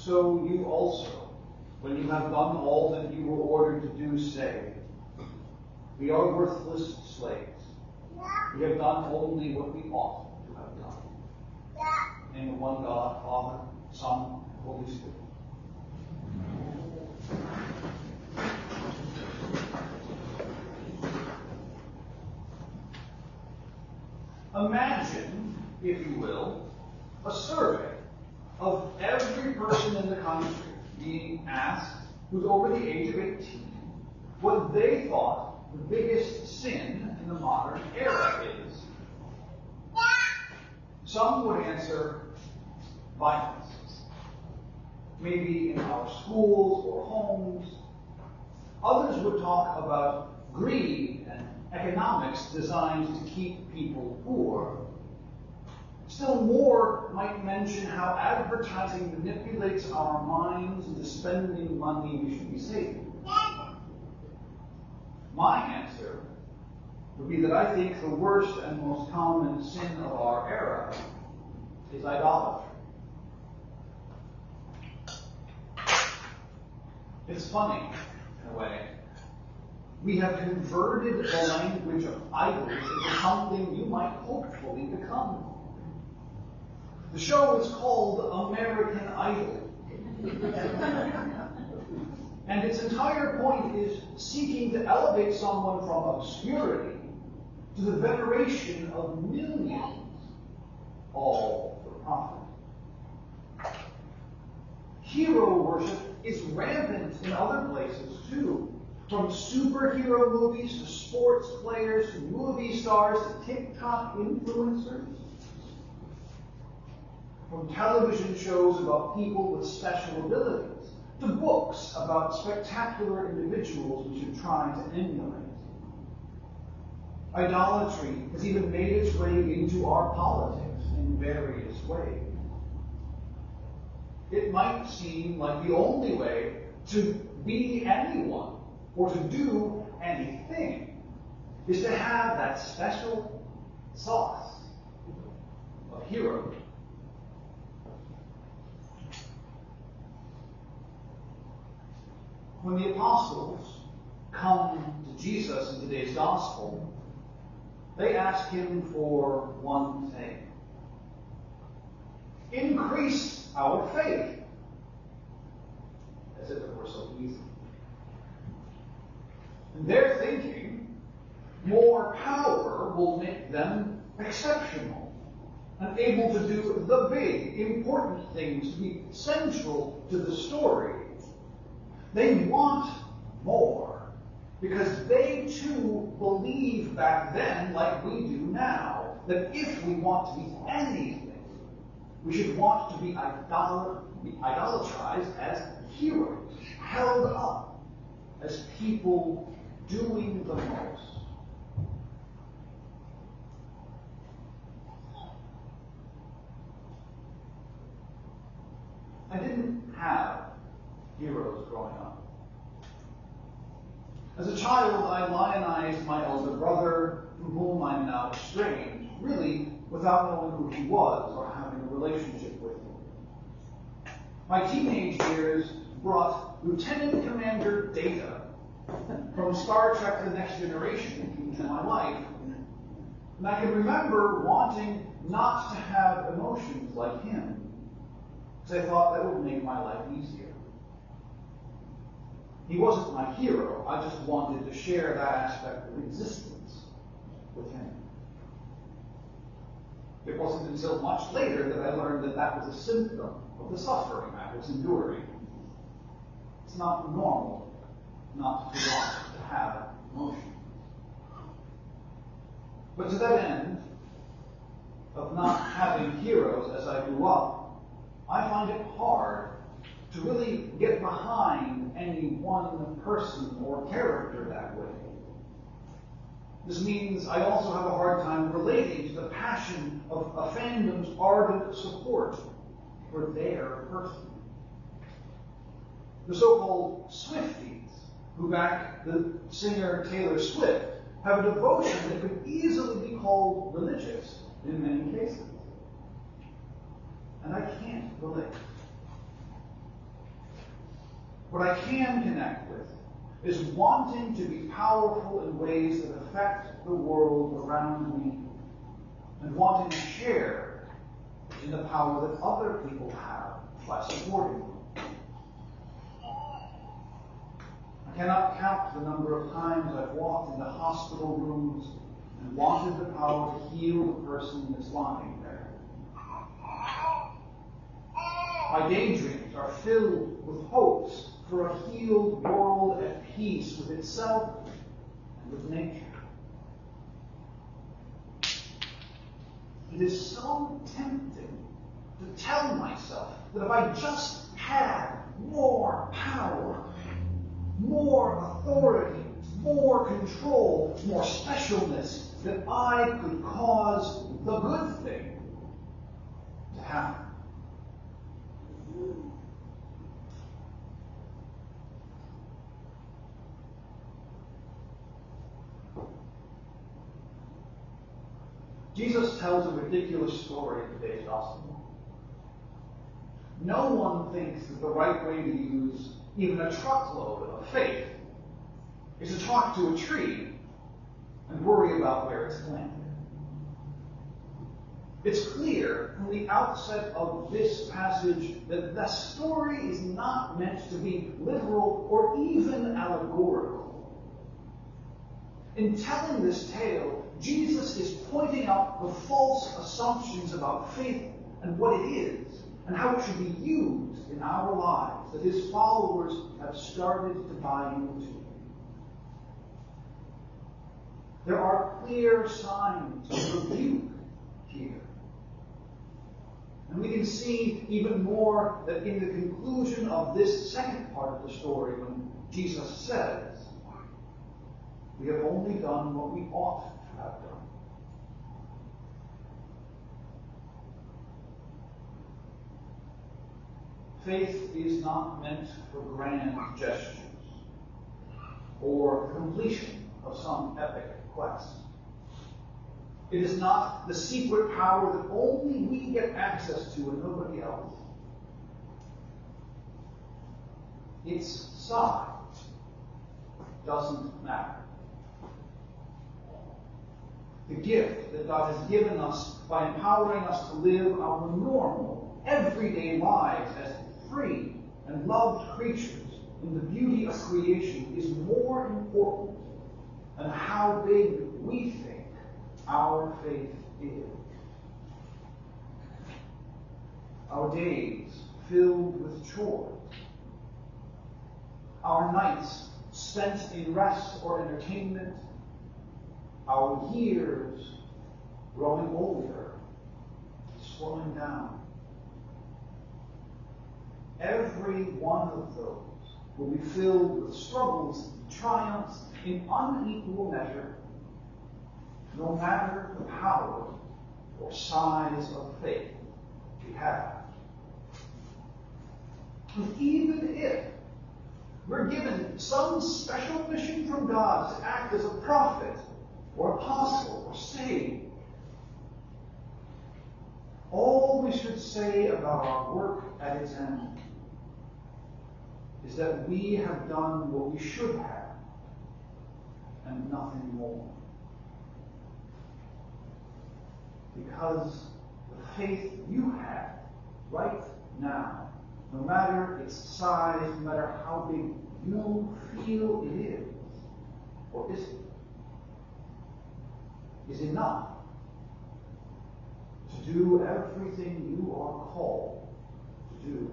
so you also, when you have done all that you were ordered to do, say, we are worthless slaves. We have done only what we ought to have done. In the one God, Father, Son, and Holy Spirit. Imagine, if you will, a survey of every person in the country being asked, who's over the age of 18, what they thought the biggest sin in the modern era is. Some would answer violence, maybe in our schools or homes. Others would talk about greed and economics designed to keep people poor. Still more might mention how advertising manipulates our minds into spending money we should be saving. My answer would be that I think the worst and most common sin of our era is idolatry. It's funny, in a way. We have converted the language of idols into something you might hopefully become. The show is called American Idol. And its entire point is seeking to elevate someone from obscurity to the veneration of millions, all for profit. Hero worship is rampant in other places too. From superhero movies to sports players to movie stars to TikTok influencers. From television shows about people with special abilities to books about spectacular individuals we should try to emulate. Idolatry has even made its way into our politics in various ways. It might seem like the only way to be anyone or to do anything is to have that special sauce of hero. When the apostles come to Jesus in today's gospel, they ask him for one thing. Increase our faith. As if it were so easy. And they're thinking more power will make them exceptional and able to do the big, important things, to be central to the story. They want more because they too believe back then, like we do now, that if we want to be anything, we should want to be idolatrized as heroes, held up as people doing the most. I didn't have heroes growing up. As a child, I lionized my elder brother, from whom I'm now estranged, really without knowing who he was or having a relationship with him. My teenage years brought Lieutenant Commander Data from Star Trek The Next Generation into my life. And I can remember wanting not to have emotions like him, because I thought that would make my life easier. He wasn't my hero. I just wanted to share that aspect of existence with him. It wasn't until much later that I learned that that was a symptom of the suffering I was enduring. It's not normal not to want to have emotions. But to that end of not having heroes as I grew up, I find it hard to really get behind any one person or character that way. This means I also have a hard time relating to the passion of a fandom's ardent support for their person. The so-called Swifties, who back the singer Taylor Swift, have a devotion that could easily be called religious in many cases. And I can't relate. What I can connect with is wanting to be powerful in ways that affect the world around me, and wanting to share in the power that other people have by supporting them. I cannot count the number of times I've walked into hospital rooms and wanted the power to heal the person that's lying there. My daydreams are filled with hopes for a healed world at peace with itself and with nature. It is so tempting to tell myself that if I just had more power, more authority, more control, more specialness, that I could cause the good thing to happen. Jesus tells a ridiculous story in today's gospel. No one thinks that the right way to use even a truckload of faith is to talk to a tree and worry about where it's planted. It's clear from the outset of this passage that the story is not meant to be literal or even allegorical. In telling this tale, Jesus is pointing out the false assumptions about faith and what it is, and how it should be used in our lives that his followers have started to buy into. There are clear signs of rebuke here. And we can see even more that in the conclusion of this second part of the story, when Jesus says, "We have only done what we ought to have done." Faith is not meant for grand gestures or the completion of some epic quest. It is not the secret power that only we get access to and nobody else. Its size doesn't matter. The gift that God has given us by empowering us to live our normal, everyday lives as free and loved creatures in the beauty of creation is more important than how big we think our faith is. Our days filled with chores, our nights spent in rest or entertainment, our years growing older, slowing down. Every one of those will be filled with struggles and triumphs in unequal measure, no matter the power or size of faith we have. And even if we're given some special mission from God to act as a prophet or apostle or sage, all we should say about our work at its end is that we have done what we should have and nothing more. Because the faith you have right now, no matter its size, no matter how big you feel it is, or is enough to do everything you are called to do.